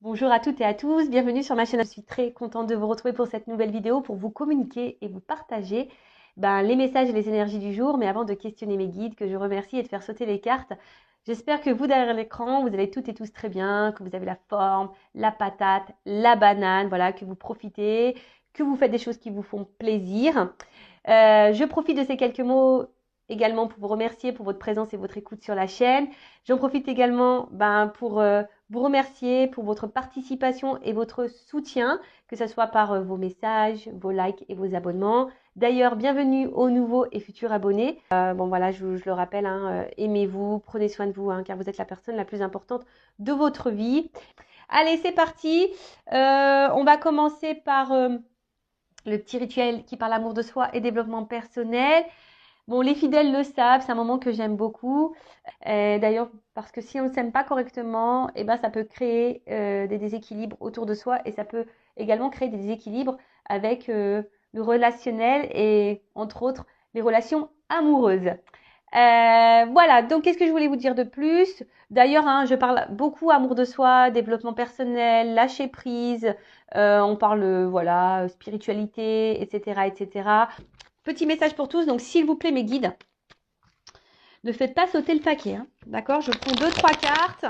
Bonjour à toutes et à tous, bienvenue sur ma chaîne. Je suis très contente de vous retrouver pour cette nouvelle vidéo pour vous communiquer et vous partager les messages et les énergies du jour. Mais avant de questionner mes guides, que je remercie et de faire sauter les cartes, j'espère que vous derrière l'écran, vous allez toutes et tous très bien, que vous avez la forme, la patate, la banane, voilà, que vous profitez, que vous faites des choses qui vous font plaisir. Je profite de ces quelques mots également pour vous remercier pour votre présence et votre écoute sur la chaîne. J'en profite également pour vous remercier pour votre participation et votre soutien, que ce soit par vos messages, vos likes et vos abonnements. D'ailleurs, bienvenue aux nouveaux et futurs abonnés. Bon voilà, je le rappelle, aimez-vous, prenez soin de vous, car vous êtes la personne la plus importante de votre vie. Allez, c'est parti. On va commencer par le petit rituel qui parle amour de soi et développement personnel. Bon, les fidèles le savent, c'est un moment que j'aime beaucoup. D'ailleurs, parce que si on ne s'aime pas correctement, ça peut créer des déséquilibres autour de soi et ça peut également créer des déséquilibres avec le relationnel et entre autres les relations amoureuses. Voilà, donc qu'est-ce que je voulais vous dire de plus? D'ailleurs, je parle beaucoup amour de soi, développement personnel, lâcher prise, on parle voilà, spiritualité, etc., etc. Petit message pour tous, donc s'il vous plaît mes guides, ne faites pas sauter le paquet, d'accord? Je prends 2-3 cartes.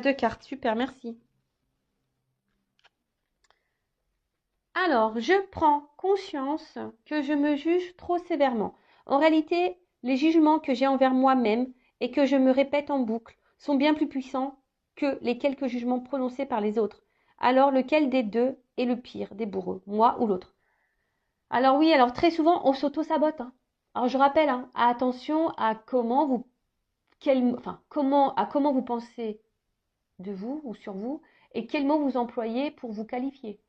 Deux cartes, super, merci. Alors, je prends conscience que je me juge trop sévèrement. En réalité, les jugements que j'ai envers moi-même et que je me répète en boucle sont bien plus puissants que les quelques jugements prononcés par les autres. Alors, lequel des deux est le pire des bourreaux, moi ou l'autre? Alors oui, alors très souvent, on s'auto-sabote. Alors je rappelle, attention à comment vous pensez de vous ou sur vous et quels mots vous employez pour vous qualifier.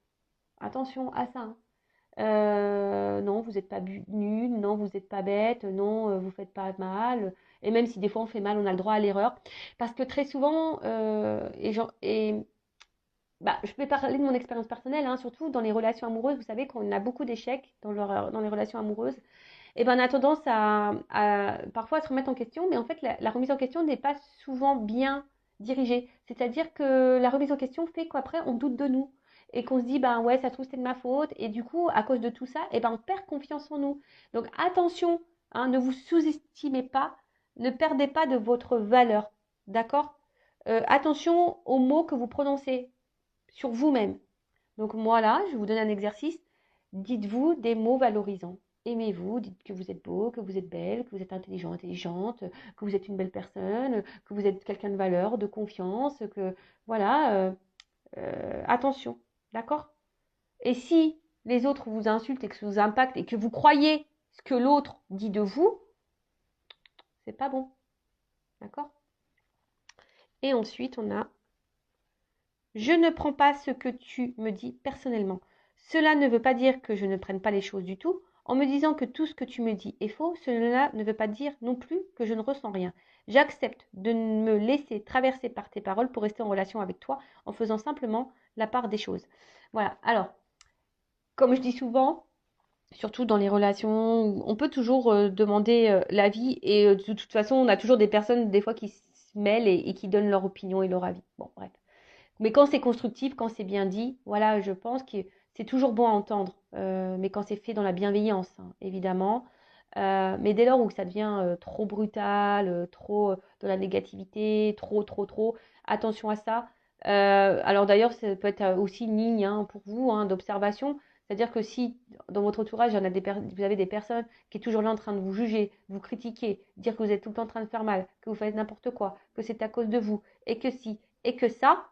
Attention à ça. Non, vous n'êtes pas nul, non, vous n'êtes pas bête, non, vous ne faites pas mal. Et même si des fois on fait mal, on a le droit à l'erreur. Parce que très souvent, je vais parler de mon expérience personnelle, surtout dans les relations amoureuses. Vous savez qu'on a beaucoup d'échecs dans les relations amoureuses. Et on a tendance à parfois à se remettre en question, mais en fait, la remise en question n'est pas souvent bien dirigée. C'est-à-dire que la remise en question fait qu'après, on doute de nous et qu'on se dit, ouais, ça se trouve, c'était de ma faute. Et du coup, à cause de tout ça, on perd confiance en nous. Donc, attention, ne vous sous-estimez pas, ne perdez pas de votre valeur. D'accord? Attention aux mots que vous prononcez sur vous-même. Donc, moi, là, je vous donne un exercice. Dites-vous des mots valorisants. Aimez-vous, dites que vous êtes beau, que vous êtes belle, que vous êtes intelligent, intelligente, que vous êtes une belle personne, que vous êtes quelqu'un de valeur, de confiance, que voilà, attention, d'accord? Et si les autres vous insultent et que ça vous impacte et que vous croyez ce que l'autre dit de vous, c'est pas bon, d'accord? Et ensuite, on a je ne prends pas ce que tu me dis personnellement. Cela ne veut pas dire que je ne prenne pas les choses du tout. En me disant que tout ce que tu me dis est faux, cela ne veut pas dire non plus que je ne ressens rien. J'accepte de me laisser traverser par tes paroles pour rester en relation avec toi en faisant simplement la part des choses. Voilà. Alors, comme je dis souvent, surtout dans les relations, on peut toujours demander l'avis et de toute façon, on a toujours des personnes des fois qui se mêlent et qui donnent leur opinion et leur avis. Bon, bref. Mais quand c'est constructif, quand c'est bien dit, voilà, je pense que c'est toujours bon à entendre. Mais quand c'est fait dans la bienveillance, évidemment. Mais dès lors où ça devient trop brutal, trop dans la négativité, trop, attention à ça. Alors d'ailleurs, ça peut être aussi une ligne pour vous d'observation. C'est-à-dire que si dans votre entourage, vous avez des personnes qui sont toujours là en train de vous juger, vous critiquer, dire que vous êtes tout le temps en train de faire mal, que vous faites n'importe quoi, que c'est à cause de vous, et que si, et que ça,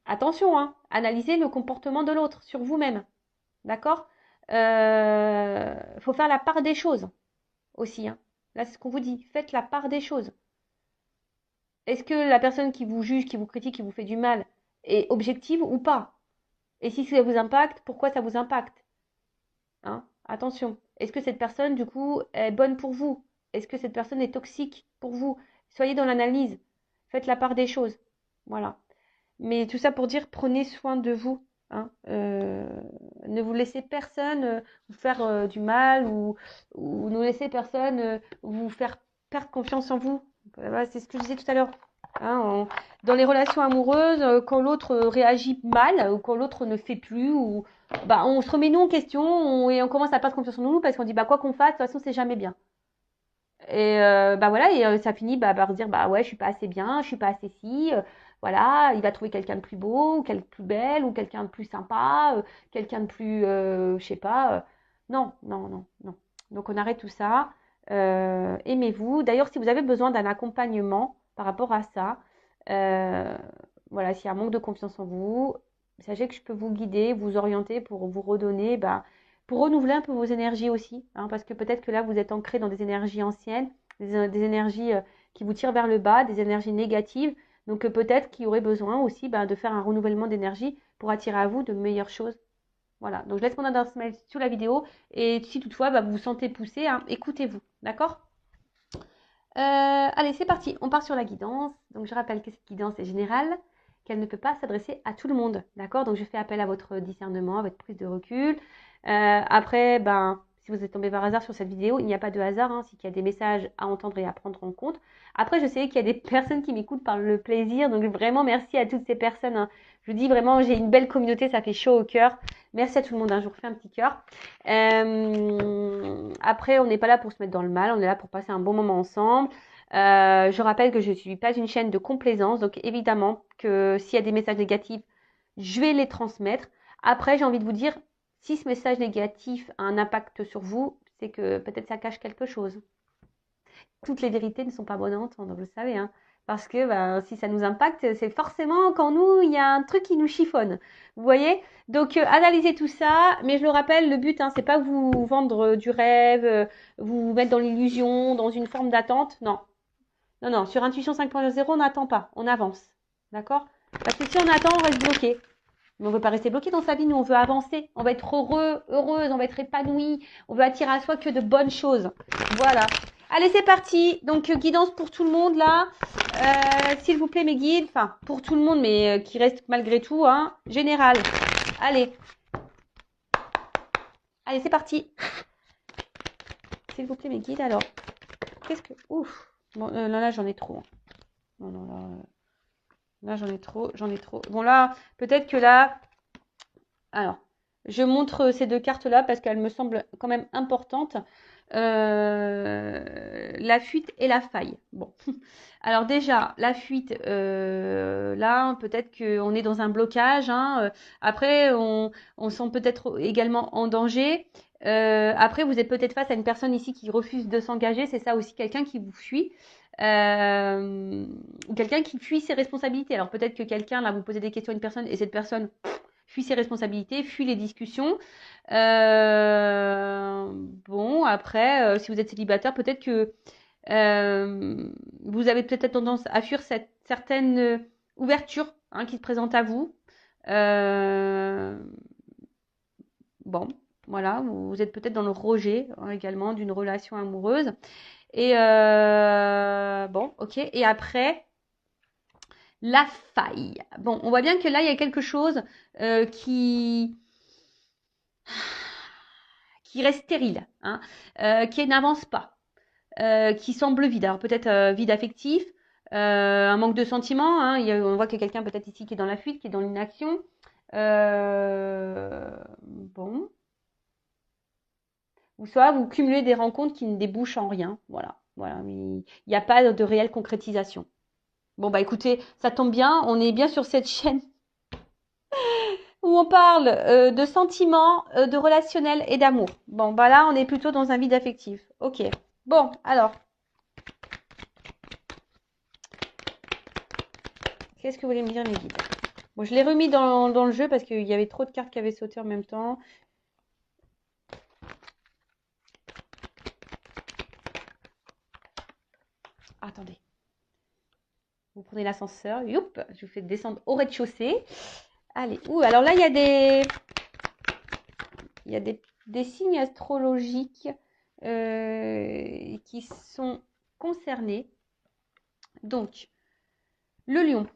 attention, analysez le comportement de l'autre sur vous-même. D'accord? Faut faire la part des choses aussi. Là, c'est ce qu'on vous dit. Faites la part des choses. Est-ce que la personne qui vous juge, qui vous critique, qui vous fait du mal est objective ou pas? Et si ça vous impacte, pourquoi ça vous impacte? Attention. Est-ce que cette personne, du coup, est bonne pour vous? Est-ce que cette personne est toxique pour vous? Soyez dans l'analyse. Faites la part des choses. Voilà. Mais tout ça pour dire, prenez soin de vous. hein. Ne vous laissez personne vous faire du mal ou ne laissez personne vous faire perdre confiance en vous. Voilà, c'est ce que je disais tout à l'heure. Hein, dans les relations amoureuses, quand l'autre réagit mal ou quand l'autre ne fait plus, ou bah, on se remet nous en question et on commence à perdre confiance en nous parce qu'on dit bah quoi qu'on fasse, de toute façon c'est jamais bien. Et bah voilà, et ça finit bah, par se dire bah ouais, je suis pas assez bien, je suis pas assez si. Voilà, il va trouver quelqu'un de plus beau, ou quelqu'un de plus belle, ou quelqu'un de plus sympa, quelqu'un de plus, je sais pas. Non, non, non, non. Donc on arrête tout ça. Aimez-vous. D'ailleurs, si vous avez besoin d'un accompagnement par rapport à ça, euh, voilà, s'il y a un manque de confiance en vous, sachez que je peux vous guider, vous orienter pour vous redonner, bah, pour renouveler un peu vos énergies aussi, hein, parce que peut-être que là, vous êtes ancré dans des énergies anciennes, des énergies qui vous tirent vers le bas, des énergies négatives. Donc peut-être qu'il y aurait besoin aussi bah, de faire un renouvellement d'énergie pour attirer à vous de meilleures choses. Voilà, donc je laisse mon adresse mail sous la vidéo et si toutefois bah, vous vous sentez poussé, hein, écoutez-vous, d'accord? Allez, c'est parti, on part sur la guidance. Donc je rappelle que cette guidance est générale, qu'elle ne peut pas s'adresser à tout le monde, d'accord? Donc je fais appel à votre discernement, à votre prise de recul. Après, ben, si vous êtes tombé par hasard sur cette vidéo, il n'y a pas de hasard, hein, c'est qu'il y a des messages à entendre et à prendre en compte. Après, je sais qu'il y a des personnes qui m'écoutent par le plaisir, donc vraiment merci à toutes ces personnes, hein. Je vous dis vraiment, j'ai une belle communauté, ça fait chaud au cœur. Merci à tout le monde, hein, je vous refais un petit cœur. Après, on n'est pas là pour se mettre dans le mal, on est là pour passer un bon moment ensemble. Je rappelle que je ne suis pas une chaîne de complaisance, donc évidemment que s'il y a des messages négatifs, je vais les transmettre. Après, j'ai envie de vous dire, si ce message négatif a un impact sur vous, c'est que peut-être ça cache quelque chose. Toutes les vérités ne sont pas bonnes à entendre, vous le savez, hein. Parce que bah, si ça nous impacte, c'est forcément quand nous, il y a un truc qui nous chiffonne. Vous voyez? Donc, analysez tout ça. Mais je le rappelle, le but, hein, c'est pas vous vendre du rêve, vous mettre dans l'illusion, dans une forme d'attente. Non. Non, non. Sur Intuition 5.0, on n'attend pas. On avance. D'accord? Parce que si on attend, on reste bloqué. Mais on ne veut pas rester bloqué dans sa vie. Nous, on veut avancer. On va être heureux, heureuse. On va être épanoui. On veut attirer à soi que de bonnes choses. Voilà. Allez, c'est parti. Donc, guidance pour tout le monde, là. S'il vous plaît, mes guides. Enfin, pour tout le monde, mais qui reste malgré tout, hein. Général. Allez. Allez, c'est parti. S'il vous plaît, mes guides. Alors, qu'est-ce que... Ouf. Bon, là, j'en ai trop. Non, non, là, j'en ai trop. J'en ai trop. Bon, là, peut-être que là... Alors, je montre ces deux cartes-là parce qu'elles me semblent quand même importantes. La fuite et la faille. Bon. Alors déjà, la fuite, là, peut-être qu'on est dans un blocage, hein. Après, on sent peut-être également en danger. Après, vous êtes peut-être face à une personne ici qui refuse de s'engager. C'est ça aussi, quelqu'un qui vous fuit. Ou quelqu'un qui fuit ses responsabilités. Alors peut-être que quelqu'un, là, vous posez des questions à une personne et cette personne fuit ses responsabilités, fuit les discussions. Bon, après, si vous êtes célibataire, peut-être que vous avez peut-être tendance à fuir cette certaine ouverture, hein, qui se présente à vous. Euh, bon, voilà, vous êtes peut-être dans le rejet, hein, également d'une relation amoureuse. Et bon, ok. Et après, la faille. Bon, on voit bien que là, il y a quelque chose euh, qui qui reste stérile, hein, qui n'avance pas, qui semble vide. Alors peut-être vide affectif, un manque de sentiments, hein. On voit qu'il y a quelqu'un peut-être ici qui est dans la fuite, qui est dans l'inaction. Bon. Ou soit vous cumulez des rencontres qui ne débouchent en rien. Voilà. Voilà. Il n'y a pas de réelle concrétisation. Bon, bah écoutez, ça tombe bien, on est bien sur cette chaîne où on parle de sentiments, de relationnel et d'amour. Bon, bah là, on est plutôt dans un vide affectif. Ok. Bon, alors, qu'est-ce que vous voulez me dire, mes guides? Bon, je l'ai remis dans le jeu parce qu'il y avait trop de cartes qui avaient sauté en même temps. Ah, attendez. Vous prenez l'ascenseur. Youp, je vous fais descendre au rez-de-chaussée. Allez. Ouh, alors là, il y a des signes astrologiques qui sont concernés. Donc, le lion.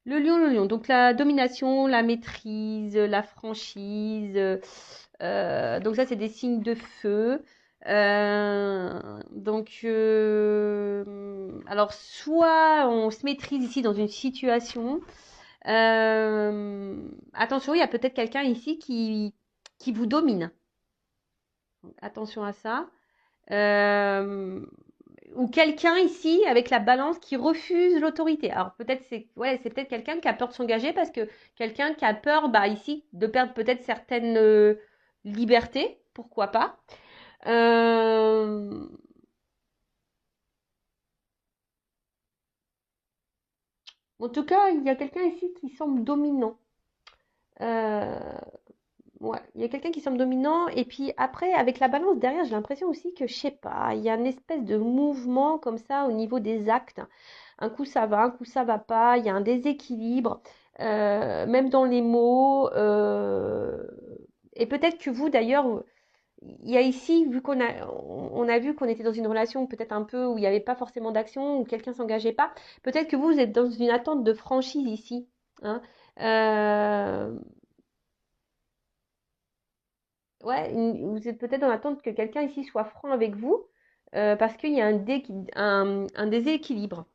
Le lion. Donc la domination, la maîtrise, la franchise. Donc ça, c'est des signes de feu. Alors soit on se maîtrise ici dans une situation. Attention, il y a peut-être quelqu'un ici qui vous domine. Attention à ça. Euh, ou quelqu'un ici avec la balance qui refuse l'autorité. Alors peut-être c'est peut-être quelqu'un qui a peur de s'engager parce que quelqu'un qui a peur ici de perdre peut-être certaines libertés, pourquoi pas. Euh, En tout cas, il y a quelqu'un ici qui semble dominant. Euh, Ouais, il y a quelqu'un qui semble dominant. Et puis après, avec la balance derrière, j'ai l'impression aussi que, je sais pas, il y a une espèce de mouvement comme ça au niveau des actes. Un coup ça va, un coup ça va pas. Il y a un déséquilibre, même dans les mots. Et peut-être que vous, d'ailleurs, il y a ici, vu on a vu qu'on était dans une relation peut-être un peu où il n'y avait pas forcément d'action, où quelqu'un s'engageait pas. Peut-être que vous êtes dans une attente de franchise ici, hein. Euh, Ouais, vous êtes peut-être en attente que quelqu'un ici soit franc avec vous, parce qu'il y a un déséquilibre.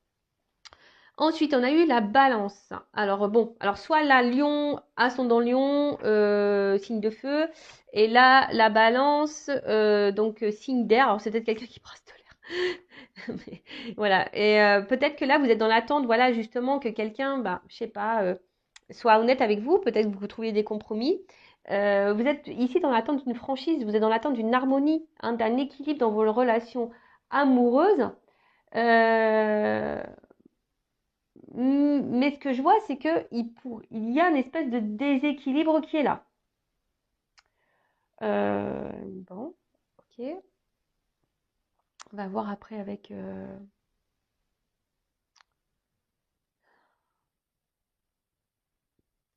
Ensuite, on a eu la balance. Alors bon, alors soit la lion, ascendant lion, signe de feu, et là, la balance, signe d'air. Alors c'est peut-être quelqu'un qui brasse de l'air. Mais voilà, et peut-être que là, vous êtes dans l'attente, voilà, justement, que quelqu'un, je sais pas, soit honnête avec vous, peut-être que vous trouviez des compromis. Vous êtes ici dans l'attente d'une franchise, vous êtes dans l'attente d'une harmonie, hein, d'un équilibre dans vos relations amoureuses. Euh, mais ce que je vois, c'est que il y a une espèce de déséquilibre qui est là. Bon, ok. On va voir après avec.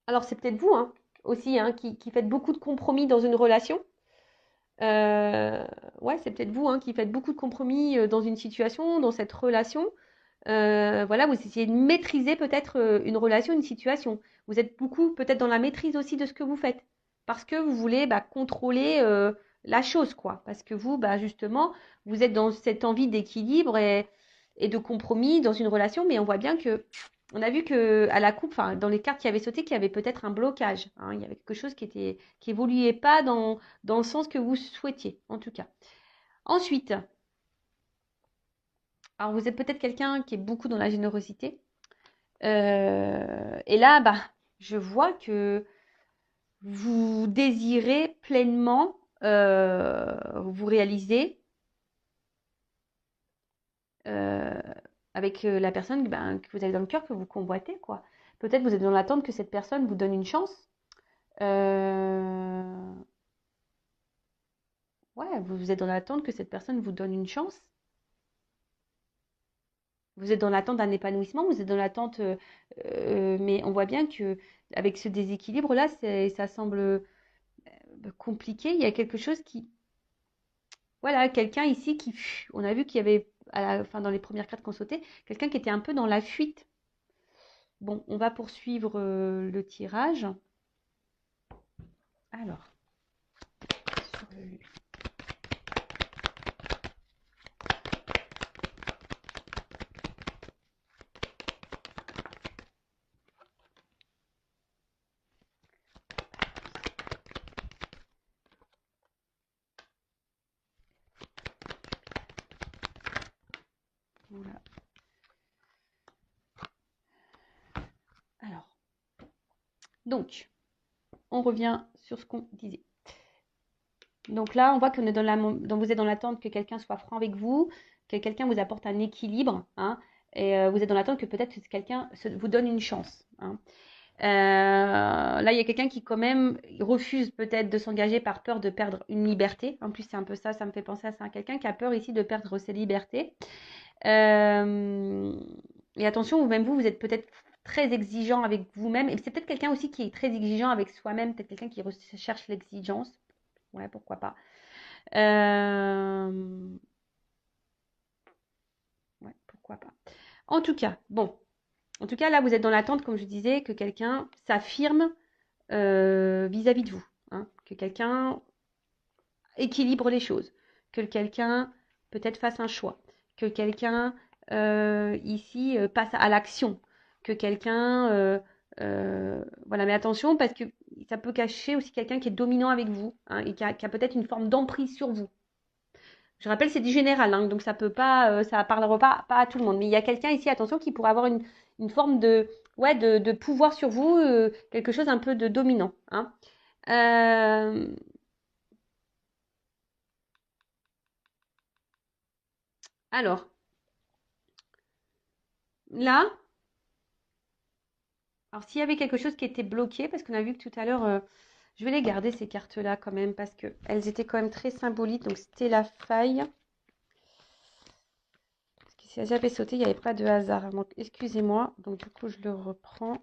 Alors c'est peut-être vous, hein, aussi, hein, qui faites beaucoup de compromis dans une relation. Euh, ouais, c'est peut-être vous, hein, qui faites beaucoup de compromis dans une situation, dans cette relation. Voilà, vous essayez de maîtriser peut-être une relation, une situation. Vous êtes beaucoup peut-être dans la maîtrise aussi de ce que vous faites, parce que vous voulez contrôler la chose, quoi. Parce que vous, justement, vous êtes dans cette envie d'équilibre et de compromis dans une relation, mais on voit bien que, on a vu que à la coupe, enfin, dans les cartes qui avaient sauté, qu'il y avait peut-être un blocage, hein. Il y avait quelque chose qui évoluait pas dans le sens que vous souhaitiez, en tout cas. Ensuite, alors vous êtes peut-être quelqu'un qui est beaucoup dans la générosité. Et là, je vois que vous désirez pleinement vous réaliser euh, avec la personne que vous avez dans le cœur, que vous convoitez, quoi. Peut-être vous êtes dans l'attente que cette personne vous donne une chance. Euh, ouais, vous êtes dans l'attente que cette personne vous donne une chance. Vous êtes dans l'attente d'un épanouissement, vous êtes dans l'attente, mais on voit bien que avec ce déséquilibre-là, ça semble compliqué. Il y a quelque chose qui, voilà, quelqu'un ici on a vu qu'il y avait, dans les premières cartes qu'on sautait, quelqu'un qui était un peu dans la fuite. Bon, on va poursuivre le tirage. Alors, sur le- voilà. Alors, donc, on revient sur ce qu'on disait. Donc là, on voit que vous êtes dans l'attente que quelqu'un soit franc avec vous, que quelqu'un vous apporte un équilibre, hein, et vous êtes dans l'attente que peut-être que quelqu'un vous donne une chance, hein. Là, il y a quelqu'un qui quand même refuse peut-être de s'engager par peur de perdre une liberté. En plus, c'est un peu ça, ça me fait penser à ça. Quelqu'un qui a peur ici de perdre ses libertés. Euh, et attention, même vous, vous êtes peut-être très exigeant avec vous-même. Et c'est peut-être quelqu'un aussi qui est très exigeant avec soi-même. Peut-être quelqu'un qui recherche l'exigence. Ouais, pourquoi pas. Ouais, pourquoi pas. En tout cas, bon. En tout cas, là, vous êtes dans l'attente, comme je disais, que quelqu'un s'affirme vis-à-vis de vous, hein, que quelqu'un équilibre les choses, que quelqu'un peut-être fasse un choix, que quelqu'un ici passe à l'action, que quelqu'un voilà, mais attention parce que ça peut cacher aussi quelqu'un qui est dominant avec vous, hein, et qui a peut-être une forme d'emprise sur vous. Je rappelle, c'est du général, hein, donc ça peut pas, ça parlera pas à tout le monde. Mais il y a quelqu'un ici, attention, qui pourrait avoir une forme de, ouais, de pouvoir sur vous, quelque chose un peu de dominant, hein. Euh, alors, là, alors s'il y avait quelque chose qui était bloqué, parce qu'on a vu que tout à l'heure, je vais les garder ces cartes-là quand même, parce que elles étaient quand même très symboliques. Donc c'était la faille. Parce que si j'avais sauté, il n'y avait pas de hasard. Donc excusez-moi. Donc du coup, je le reprends.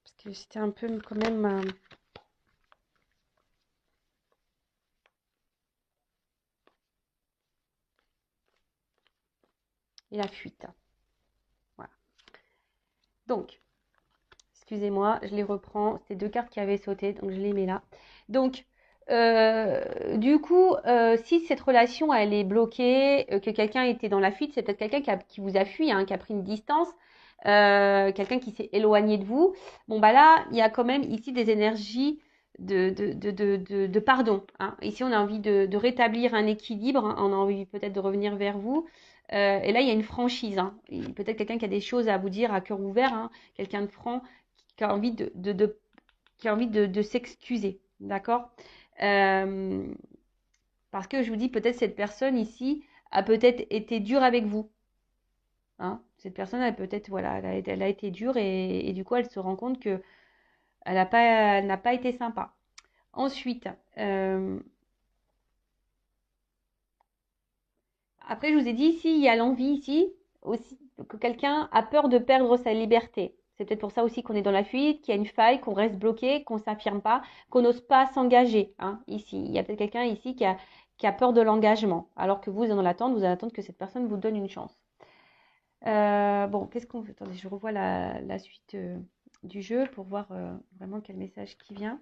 Parce que c'était un peu quand même... et la fuite. Voilà. Donc, excusez-moi, je les reprends. C'était deux cartes qui avaient sauté, donc je les mets là. Donc, du coup, si cette relation elle est bloquée, que quelqu'un était dans la fuite, c'est peut-être quelqu'un qui vous a fui, hein, qui a pris une distance, quelqu'un qui s'est éloigné de vous. Bon bah là, il y a quand même ici des énergies de pardon, hein. Ici, on a envie de rétablir un équilibre, hein. On a envie peut-être de revenir vers vous. Et là, il y a une franchise, hein. Peut-être quelqu'un qui a des choses à vous dire à cœur ouvert, hein. Quelqu'un de franc qui a envie qui a envie de s'excuser, d'accord. euh, Parce que je vous dis, peut-être cette personne ici a peut-être été dure avec vous, hein. Cette personne, elle peut-être, voilà, elle a été dure et du coup, elle se rend compte que elle n'a pas été sympa. Ensuite, après, je vous ai dit, ici, il y a l'envie ici aussi que quelqu'un a peur de perdre sa liberté. C'est peut-être pour ça aussi qu'on est dans la fuite, qu'il y a une faille, qu'on reste bloqué, qu'on ne s'affirme pas, qu'on n'ose pas s'engager, hein, ici. Il y a peut-être quelqu'un ici qui a peur de l'engagement, alors que vous êtes dans l'attente, vous allez attendre que cette personne vous donne une chance. Bon, qu'est-ce qu'on veut? Attendez, je revois la suite du jeu pour voir vraiment quel message qui vient.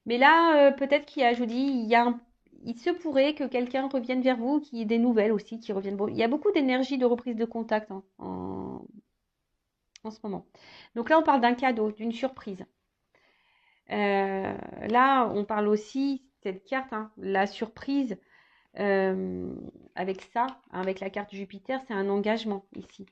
Mais là, peut-être qu'il y a, je vous dis, il se pourrait que quelqu'un revienne vers vous, qu'il y ait des nouvelles aussi qui reviennent. Bon, il y a beaucoup d'énergie de reprise de contact, hein, en ce moment. Donc là, on parle d'un cadeau, d'une surprise. Là, on parle aussi, cette carte, hein, la surprise, euh, avec ça, hein, avec la carte Jupiter, c'est un engagement ici,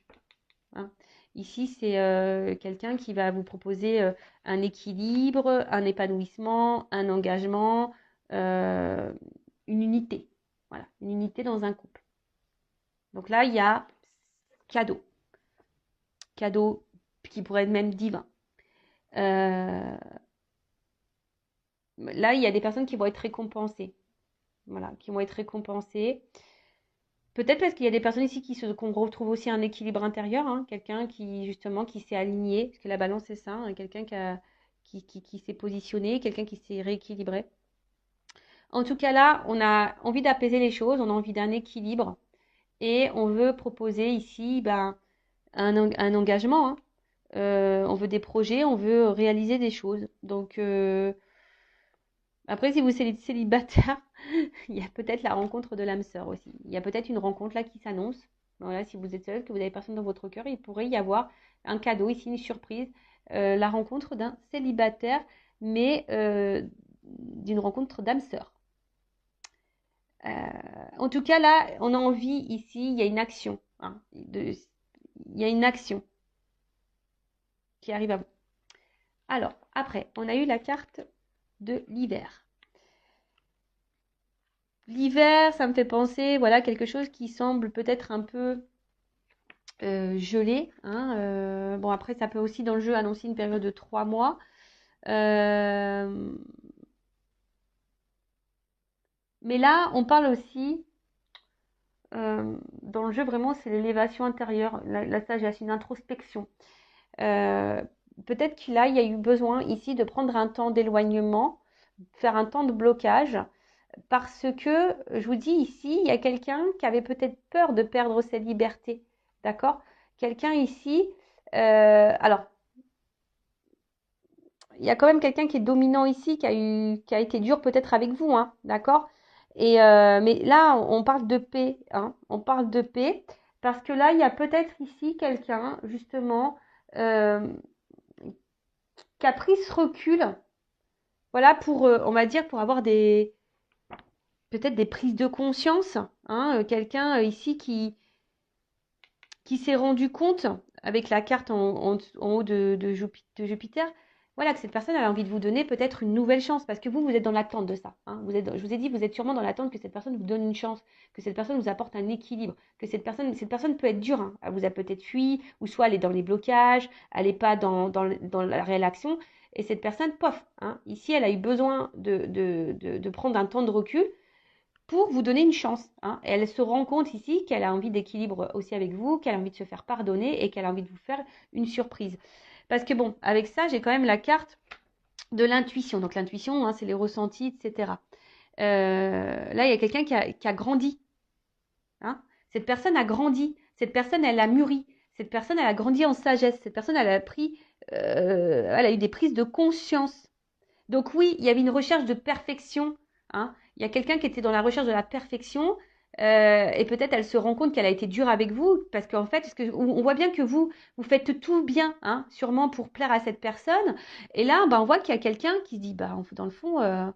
hein. Ici, c'est quelqu'un qui va vous proposer un équilibre, un épanouissement, un engagement, euh, une unité. Voilà, une unité dans un couple. Donc là, il y a cadeau. Cadeau qui pourrait être même divin. Euh, Là, il y a des personnes qui vont être récompensées. Voilà, qui vont être récompensées. Peut-être parce qu'il y a des personnes ici qu'on retrouve aussi un équilibre intérieur, hein, quelqu'un qui justement qui s'est aligné, parce que la balance c'est ça, hein, quelqu'un qui s'est positionné, quelqu'un qui s'est rééquilibré. En tout cas là, on a envie d'apaiser les choses, on a envie d'un équilibre et on veut proposer ici ben, un engagement, hein. On veut des projets, on veut réaliser des choses. Donc après, si vous êtes célibataire, il y a peut-être la rencontre de l'âme sœur aussi. Il y a peut-être une rencontre là qui s'annonce. Voilà, si vous êtes seul, que vous n'avez personne dans votre cœur, il pourrait y avoir un cadeau ici, une surprise, la rencontre d'un célibataire, mais d'une rencontre d'âme sœur. En tout cas, là, on a envie ici, il y a une action, hein, il y a une action qui arrive à vous. Alors, après, on a eu la carte de l'hiver. L'hiver, ça me fait penser, voilà, quelque chose qui semble peut-être un peu gelé, hein. Bon, après, ça peut aussi dans le jeu annoncer une période de 3 mois. Euh, mais là, on parle aussi, dans le jeu, vraiment, c'est l'élévation intérieure, la sagesse, une introspection. Euh, Peut-être qu'il il y a eu besoin ici de prendre un temps d'éloignement, faire un temps de blocage, parce que, je vous dis ici, il y a quelqu'un qui avait peut-être peur de perdre ses libertés, d'accord? Quelqu'un ici, alors, il y a quand même quelqu'un qui est dominant ici, qui a été dur peut-être avec vous, hein, d'accord? Mais là, on parle de paix, hein, on parle de paix, parce que là, il y a peut-être ici quelqu'un, justement, euh, qui a pris ce recul, voilà, pour, on va dire, pour avoir peut-être des prises de conscience, hein, quelqu'un ici qui s'est rendu compte, avec la carte en haut de Jupiter, voilà, que cette personne a envie de vous donner peut-être une nouvelle chance, parce que vous êtes dans l'attente de ça, hein. Je vous ai dit, vous êtes sûrement dans l'attente que cette personne vous donne une chance, que cette personne vous apporte un équilibre, que cette personne peut être dure, hein. Elle vous a peut-être fui, ou soit elle est dans les blocages, elle n'est pas dans la réelle action, et cette personne, pof, hein, ici, elle a eu besoin de prendre un temps de recul, pour vous donner une chance, hein. Et elle se rend compte ici qu'elle a envie d'équilibre aussi avec vous, qu'elle a envie de se faire pardonner et qu'elle a envie de vous faire une surprise. Parce que bon, avec ça, j'ai quand même la carte de l'intuition. Donc l'intuition, hein, c'est les ressentis, etc. Là, il y a quelqu'un qui a grandi, hein. Cette personne a grandi. Cette personne, elle a mûri. Cette personne, elle a grandi en sagesse. Cette personne, elle a eu des prises de conscience. Donc oui, il y avait une recherche de perfection, hein. Il y a quelqu'un qui était dans la recherche de la perfection, et peut-être elle se rend compte qu'elle a été dure avec vous parce qu'en fait, on voit bien que vous faites tout bien, hein, sûrement pour plaire à cette personne. Et là, on voit qu'il y a quelqu'un qui se dit, dans le fond, euh,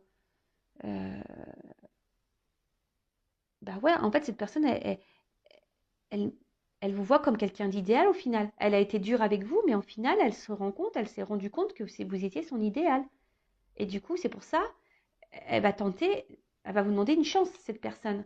ouais, en fait, cette personne, elle, elle vous voit comme quelqu'un d'idéal au final. Elle a été dure avec vous, mais au final, elle s'est rendue compte que vous étiez son idéal. Et du coup, c'est pour ça elle va tenter, elle va vous demander une chance, cette personne,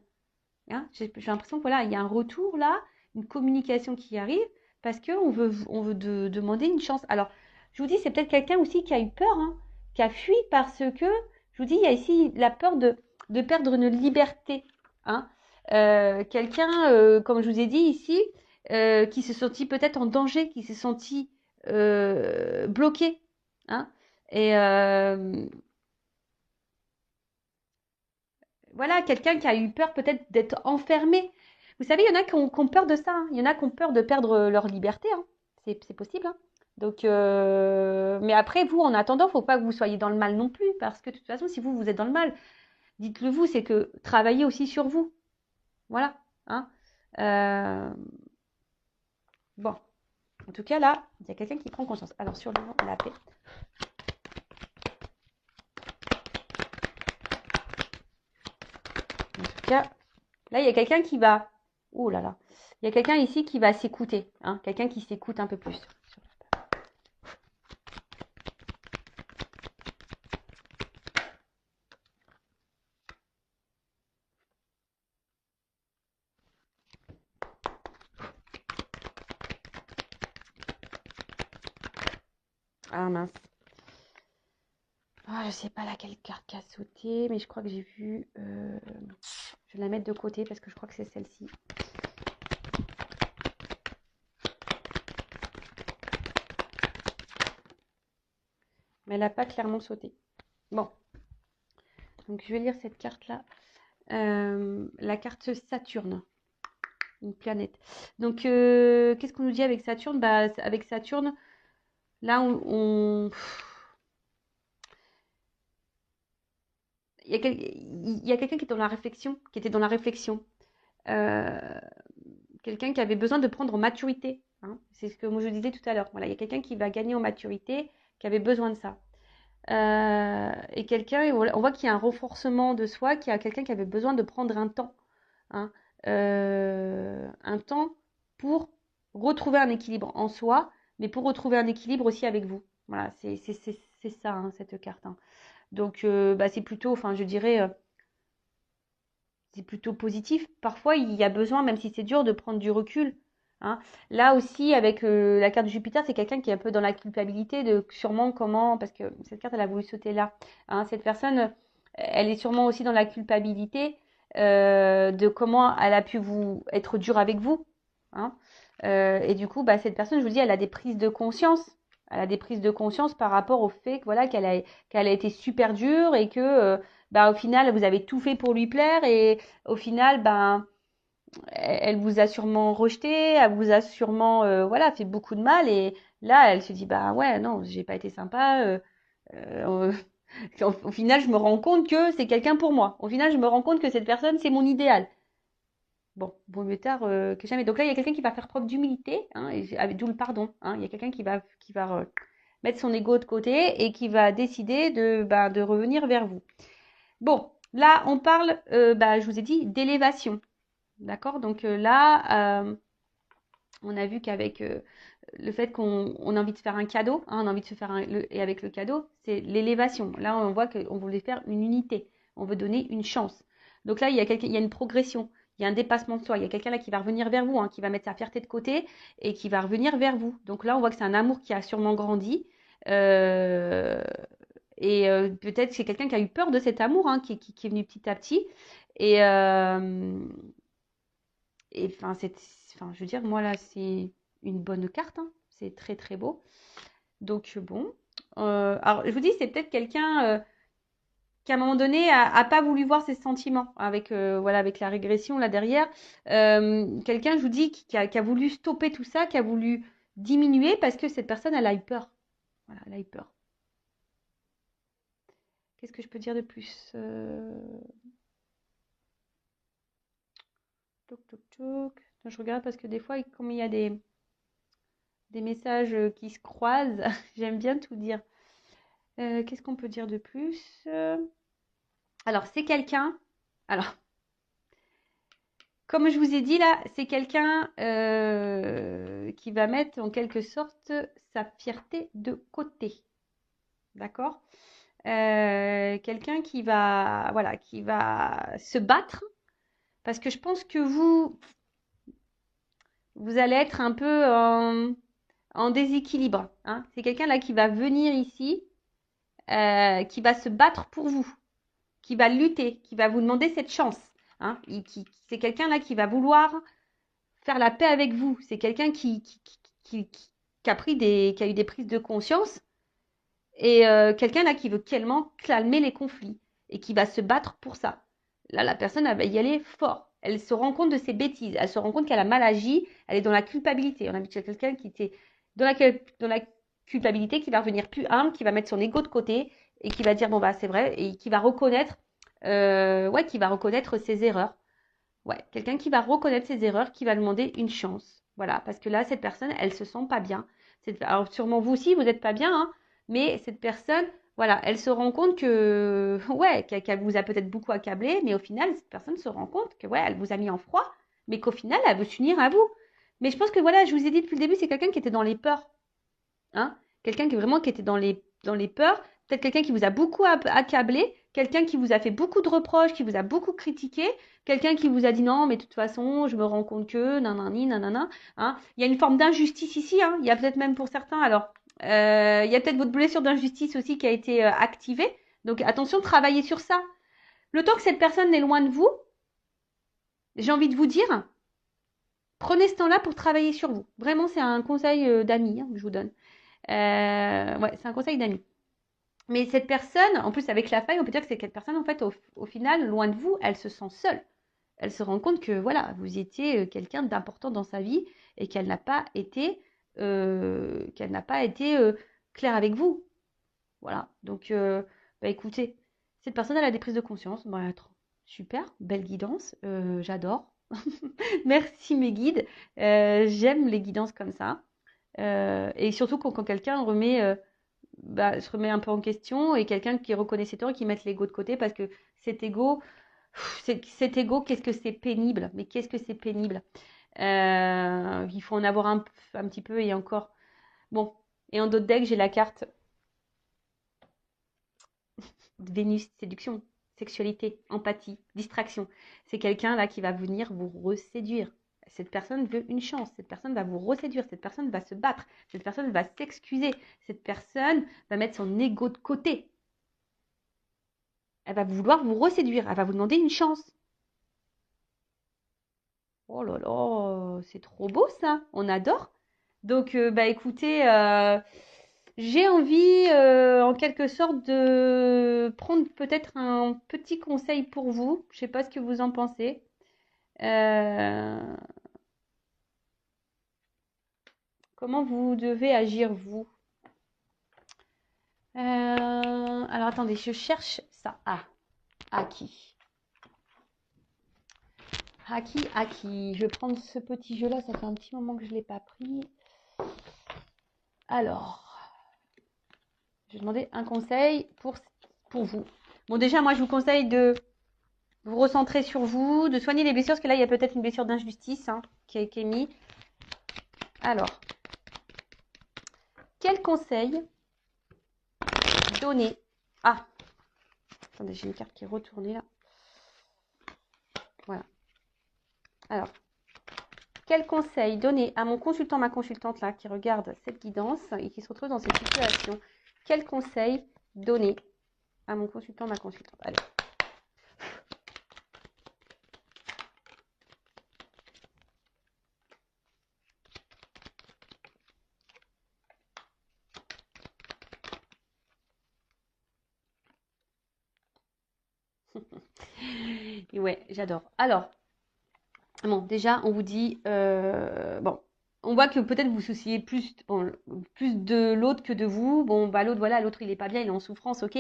hein. J'ai l'impression que voilà, il y a un retour là, une communication qui arrive parce on veut demander une chance. Alors, je vous dis, c'est peut-être quelqu'un aussi qui a eu peur, hein, qui a fui parce que, je vous dis, il y a ici la peur de perdre une liberté, hein. Quelqu'un, comme je vous ai dit ici, qui se sentit peut-être en danger, qui s'est senti bloqué, hein. Et, voilà, quelqu'un qui a eu peur peut-être d'être enfermé. Vous savez, il y en a qui ont peur de ça, hein. Il y en a qui ont peur de perdre leur liberté, hein. C'est possible, hein. Donc, mais après, vous, en attendant, il ne faut pas que vous soyez dans le mal non plus, parce que de toute façon, si vous êtes dans le mal, dites-le vous, c'est que travaillez aussi sur vous. Voilà, hein. Euh, bon, en tout cas, là, il y a quelqu'un qui prend conscience. Alors, sur la paix. En tout cas, là, il y a quelqu'un qui va. Oh là là. Il y a quelqu'un ici qui va s'écouter, hein. Quelqu'un qui s'écoute un peu plus. Ah mince. Ah, je sais pas laquelle carte qui a sauté, mais je crois que j'ai vu. Je vais la mettre de côté parce que je crois que c'est celle-ci. Mais elle n'a pas clairement sauté. Bon, donc je vais lire cette carte-là. La carte Saturne, une planète. Donc, qu'est-ce qu'on nous dit avec Saturne? Avec Saturne, là, il y a quelqu'un qui est dans la réflexion, qui était dans la réflexion. Euh, Quelqu'un qui avait besoin de prendre en maturité, hein. C'est ce que moi je disais tout à l'heure. Voilà, il y a quelqu'un qui va gagner en maturité, qui avait besoin de ça. Et quelqu'un, on voit qu'il y a un renforcement de soi, qu'il y a quelqu'un qui avait besoin de prendre un temps, hein. Un temps pour retrouver un équilibre en soi, mais pour retrouver un équilibre aussi avec vous. Voilà, c'est ça, hein, cette carte, hein. Donc, c'est plutôt, enfin, je dirais, c'est plutôt positif. Parfois, il y a besoin, même si c'est dur, de prendre du recul, hein. Là aussi, avec la carte de Jupiter, c'est quelqu'un qui est un peu dans la culpabilité de sûrement comment, parce que cette carte, elle a voulu sauter là, hein. Cette personne, elle est sûrement aussi dans la culpabilité de comment elle a pu vous être dure avec vous, hein. Et du coup, cette personne, je vous dis, elle a des prises de conscience. Elle a des prises de conscience par rapport au fait que voilà qu'elle a été super dure et que au final vous avez tout fait pour lui plaire et au final elle vous a sûrement rejeté, elle vous a sûrement voilà, fait beaucoup de mal et là, elle se dit bah ouais, non, j'ai pas été sympa. Euh, au final, je me rends compte que c'est quelqu'un pour moi. Au final, je me rends compte que cette personne, c'est mon idéal. Bon, vaut mieux tard que jamais. Donc là, il y a quelqu'un qui va faire preuve d'humilité, hein, d'où le pardon. Hein. Il y a quelqu'un qui va mettre son ego de côté et qui va décider de revenir vers vous. Bon, là, on parle, je vous ai dit, d'élévation. D'accord? Donc là, on a vu qu'avec le fait qu'on a envie de faire un cadeau, hein, on a envie de se faire et avec le cadeau, c'est l'élévation. Là, on voit qu'on voulait faire une unité. On veut donner une chance. Donc là, il y a une progression. Il y a un dépassement de soi. Il y a quelqu'un là qui va revenir vers vous, hein, qui va mettre sa fierté de côté et qui va revenir vers vous. Donc là, on voit que c'est un amour qui a sûrement grandi. Euh, peut-être c'est quelqu'un qui a eu peur de cet amour, hein, qui est venu petit à petit. Et, euh, enfin, je veux dire, moi là, c'est une bonne carte, hein. C'est très très beau. Donc bon. Alors, je vous dis, c'est peut-être quelqu'un qui, à un moment donné, a pas voulu voir ses sentiments avec, voilà, avec la régression là derrière. Quelqu'un, je vous dis, qui a voulu stopper tout ça, qui a voulu diminuer parce que cette personne, elle a eu peur. Voilà, elle a eu peur. Qu'est-ce que je peux dire de plus Toc, toc, toc. Je regarde parce que des fois, comme il y a des messages qui se croisent, j'aime bien tout dire. Qu'est-ce qu'on peut dire de plus Alors, c'est quelqu'un. Alors, comme je vous ai dit là, c'est quelqu'un qui va mettre en quelque sorte sa fierté de côté. D'accord Quelqu'un voilà, qui va se battre parce que je pense que vous allez être un peu en déséquilibre. Hein. C'est quelqu'un là qui va venir ici, qui va se battre pour vous, qui va lutter, qui va vous demander cette chance. Hein. C'est quelqu'un là qui va vouloir faire la paix avec vous. C'est quelqu'un qui a qui a eu des prises de conscience et quelqu'un là qui veut tellement calmer les conflits et qui va se battre pour ça. Là, la personne, elle va y aller fort. Elle se rend compte de ses bêtises. Elle se rend compte qu'elle a mal agi. Elle est dans la culpabilité. On a vu quelqu'un qui était dans la culpabilité, qui va revenir plus humble, qui va mettre son ego de côté et qui va dire bon bah c'est vrai et qui va reconnaître, ouais, qui va reconnaître ses erreurs. Ouais, quelqu'un qui va reconnaître ses erreurs, qui va demander une chance. Voilà, parce que là, cette personne, elle se sent pas bien. Alors, sûrement vous aussi, vous n'êtes pas bien, hein, mais cette personne, voilà, elle se rend compte que, ouais, qu'elle vous a peut-être beaucoup accablé, mais au final, cette personne se rend compte que, ouais, elle vous a mis en froid, mais qu'au final, elle veut s'unir à vous. Mais je pense que, voilà, je vous ai dit depuis le début, c'est quelqu'un qui était dans les peurs. Hein. Quelqu'un qui était dans les peurs, peut-être quelqu'un qui vous a beaucoup accablé, quelqu'un qui vous a fait beaucoup de reproches, qui vous a beaucoup critiqué, quelqu'un qui vous a dit non, mais de toute façon, je me rends compte que, nanani, nanana. Hein. Il y a une forme d'injustice ici, hein. Il y a peut-être même pour certains, alors, il y a peut-être votre blessure d'injustice aussi qui a été activée. Donc attention, travaillez sur ça. Le temps que cette personne est loin de vous, j'ai envie de vous dire, prenez ce temps-là pour travailler sur vous. Vraiment, c'est un conseil d'ami hein, que je vous donne. Ouais, c'est un conseil d'ami. Mais cette personne, en plus avec la faille, on peut dire que cette personne, en fait, au final, loin de vous, elle se sent seule. Elle se rend compte que voilà, vous étiez quelqu'un d'important dans sa vie et qu'elle n'a pas été claire avec vous. Voilà. Donc, écoutez, cette personne, elle a des prises de conscience. Bah, super, belle guidance, j'adore. Merci mes guides. J'aime les guidances comme ça. Et surtout quand quelqu'un se remet un peu en question et quelqu'un qui reconnaît ses torts et qui met l'ego de côté parce que cet ego, qu'est-ce que c'est pénible. Mais qu'est-ce que c'est pénible. Il faut en avoir un petit peu et encore. Bon, et en d'autres decks, j'ai la carte Vénus, séduction, sexualité, empathie, distraction. C'est quelqu'un là qui va venir vous reséduire. Cette personne veut une chance, cette personne va vous reséduire, cette personne va se battre, cette personne va s'excuser, cette personne va mettre son ego de côté. Elle va vouloir vous reséduire, elle va vous demander une chance. Oh là là, c'est trop beau ça, on adore. Donc, écoutez, j'ai envie, en quelque sorte, de prendre peut-être un petit conseil pour vous. Je ne sais pas ce que vous en pensez. Euh, comment vous devez agir, vous? Alors, attendez, je cherche ça. Ah, Aki. Aki. Je vais prendre ce petit jeu-là. Ça fait un petit moment que je ne l'ai pas pris. Alors, je vais demander un conseil pour vous. Bon, déjà, moi, je vous conseille de vous recentrer sur vous, de soigner les blessures, parce que là, il y a peut-être une blessure d'injustice qui est mise. Alors, quel conseil donner? Ah, attendez, j'ai une carte qui est retournée là. Voilà. Alors, quel conseil donner à mon consultant, ma consultante là, qui regarde cette guidance et qui se retrouve dans cette situation? Quel conseil donner à mon consultant, ma consultante? Allez. Et ouais, j'adore. Alors, bon, déjà, on vous dit, bon, on voit que peut-être vous souciez plus, bon, plus de l'autre que de vous. Bon, bah l'autre, voilà, l'autre il est pas bien, il est en souffrance, ok.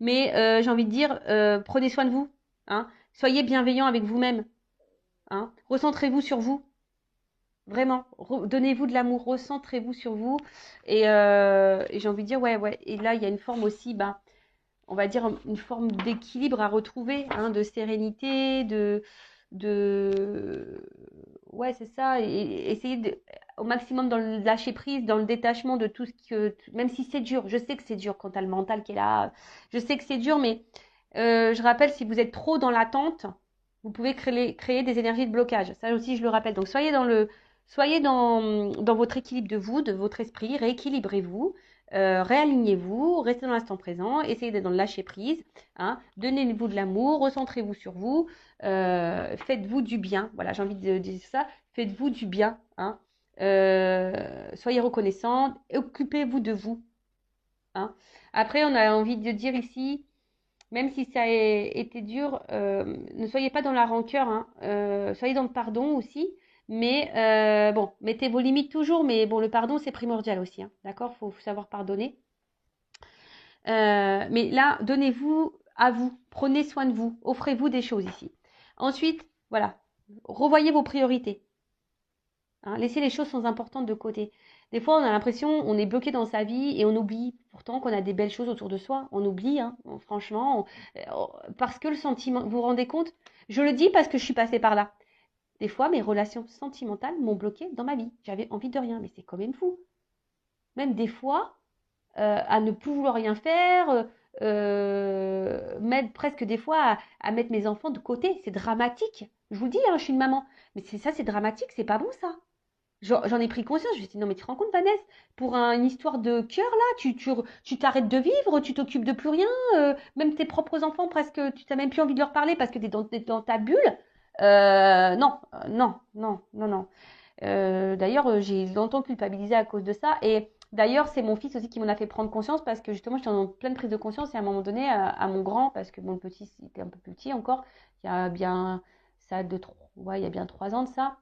Mais j'ai envie de dire, prenez soin de vous, hein. Soyez bienveillant avec vous-même, hein. Recentrez-vous sur vous, vraiment. Donnez-vous de l'amour, recentrez-vous sur vous. Et j'ai envie de dire, ouais. Et là, il y a une forme aussi, ben, on va dire une forme d'équilibre à retrouver, hein, de sérénité, de ouais, c'est ça, et essayer au maximum dans le lâcher prise, dans le détachement de tout ce que, même si c'est dur, je sais que c'est dur quand t'as le mental qui est là, je sais que c'est dur, mais je rappelle, si vous êtes trop dans l'attente, vous pouvez créer des énergies de blocage. Ça aussi, je le rappelle. Donc, soyez dans votre équilibre de vous, de votre esprit, rééquilibrez-vous, réalignez-vous, restez dans l'instant présent, essayez d'être dans le lâcher prise, hein, donnez-vous de l'amour, recentrez-vous sur vous, faites-vous du bien. Voilà, j'ai envie de dire ça. Faites-vous du bien, hein. Soyez reconnaissante, occupez-vous de vous, hein. Après, on a envie de dire ici, même si ça a été dur, ne soyez pas dans la rancœur, hein, soyez dans le pardon aussi. Mais bon, mettez vos limites toujours, mais bon, le pardon, c'est primordial aussi, hein, d'accord? Faut savoir pardonner. Mais là, donnez-vous à vous, prenez soin de vous, offrez-vous des choses ici. Ensuite, voilà, revoyez vos priorités, hein, laissez les choses sans importantes de côté. Des fois, on a l'impression on est bloqué dans sa vie et on oublie pourtant qu'on a des belles choses autour de soi. On oublie, hein, franchement, parce que le sentiment, vous vous rendez compte? Je le dis parce que je suis passée par là. Des fois, mes relations sentimentales m'ont bloqué dans ma vie. J'avais envie de rien, mais c'est quand même fou. Même des fois, à ne plus vouloir rien faire, mettre presque des fois à mettre mes enfants de côté. C'est dramatique. Je vous le dis, hein, je suis une maman. Mais c'est ça, c'est dramatique, c'est pas bon ça. J'en ai pris conscience. Je me suis dit, non, mais tu te rends compte, Vanessa, pour une histoire de cœur, là, tu t'arrêtes de vivre, tu t'occupes de plus rien, même tes propres enfants, presque, tu n'as même plus envie de leur parler parce que tu es dans ta bulle. Non, non. D'ailleurs, j'ai longtemps culpabilisé à cause de ça. Et d'ailleurs, c'est mon fils aussi qui m'en a fait prendre conscience parce que justement, j'étais en pleine prise de conscience et à un moment donné, à mon grand, parce que bon, le petit, était un peu plus petit encore, il y a bien, ça de, ouais, il y a bien 3 ans de ça.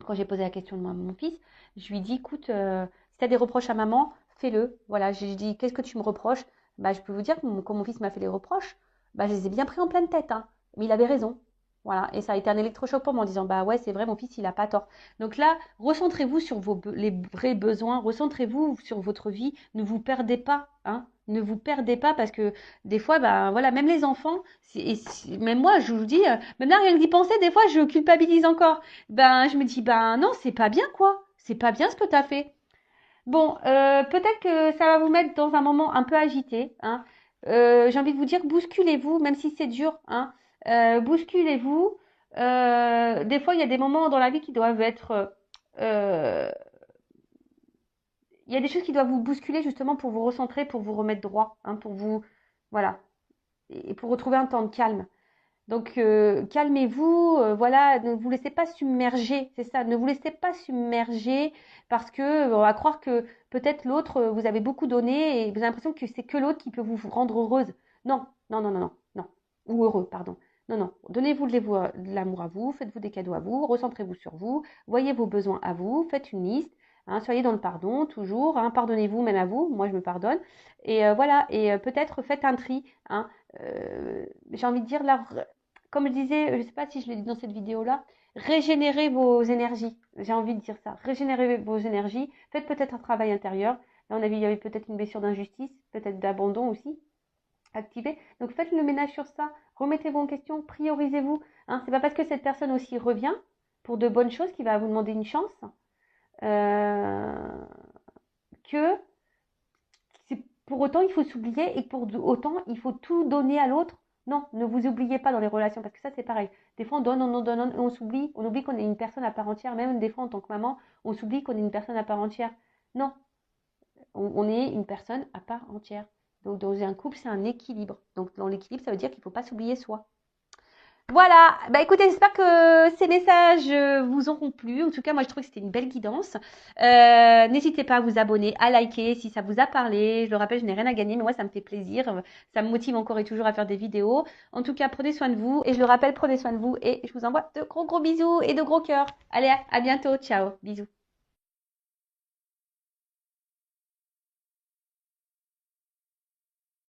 Quand j'ai posé la question de mon fils, je lui ai dit, écoute, si tu as des reproches à maman, fais-le. Voilà, j'ai dit, qu'est-ce que tu me reproches? Bah, je peux vous dire que quand mon fils m'a fait les reproches, bah, je les ai bien pris en pleine tête, hein. Mais il avait raison. Voilà, et ça a été un électrochoc pour moi en disant, bah ouais, c'est vrai, mon fils, il n'a pas tort. Donc là, recentrez-vous sur les vrais besoins, recentrez-vous sur votre vie, ne vous perdez pas, hein. Ne vous perdez pas parce que des fois, bah voilà, même les enfants, même moi, je vous dis, maintenant rien que d'y penser, des fois, je culpabilise encore. Ben, je me dis, ben non, c'est pas bien, quoi. C'est pas bien ce que tu as fait. Bon, peut-être que ça va vous mettre dans un moment un peu agité, hein. J'ai envie de vous dire, bousculez-vous, même si c'est dur, hein. Bousculez-vous. Des fois, il y a des moments dans la vie qui doivent être... euh, il y a des choses qui doivent vous bousculer justement pour vous recentrer, pour vous remettre droit, hein, pour vous... Voilà. Et pour retrouver un temps de calme. Donc, calmez-vous, voilà, ne vous laissez pas submerger, c'est ça, ne vous laissez pas submerger parce que on va croire que peut-être l'autre, vous avez beaucoup donné et vous avez l'impression que c'est que l'autre qui peut vous rendre heureuse. Non, non, ou heureux, pardon. Non, non, donnez-vous de l'amour à vous, faites-vous des cadeaux à vous, recentrez-vous sur vous, voyez vos besoins à vous, faites une liste, hein, soyez dans le pardon toujours, hein, pardonnez-vous même à vous, moi je me pardonne, et voilà, et peut-être faites un tri, hein, j'ai envie de dire là, comme je disais, je ne sais pas si je l'ai dit dans cette vidéo-là, régénérez vos énergies, j'ai envie de dire ça, régénérez vos énergies, faites peut-être un travail intérieur, là on a vu, il y avait peut-être une blessure d'injustice, peut-être d'abandon aussi, activé. Donc faites le ménage sur ça, remettez-vous en question, priorisez-vous. Hein. C'est pas parce que cette personne aussi revient pour de bonnes choses qu'il va vous demander une chance euh, que pour autant il faut s'oublier et que pour autant il faut tout donner à l'autre. Non, ne vous oubliez pas dans les relations parce que ça c'est pareil. Des fois on donne, on s'oublie, on oublie qu'on est une personne à part entière. Même des fois en tant que maman, on s'oublie qu'on est une personne à part entière. Non, on est une personne à part entière. Donc dans un couple, c'est un équilibre. Donc dans l'équilibre, ça veut dire qu'il ne faut pas s'oublier soi. Voilà, bah écoutez, j'espère que ces messages vous auront plu. En tout cas, moi je trouve que c'était une belle guidance. N'hésitez pas à vous abonner, à liker si ça vous a parlé. Je le rappelle, je n'ai rien à gagner, mais moi ça me fait plaisir. Ça me motive encore et toujours à faire des vidéos. En tout cas, prenez soin de vous. Et je le rappelle, prenez soin de vous. Et je vous envoie de gros bisous et de gros cœurs. Allez, à bientôt. Ciao, bisous.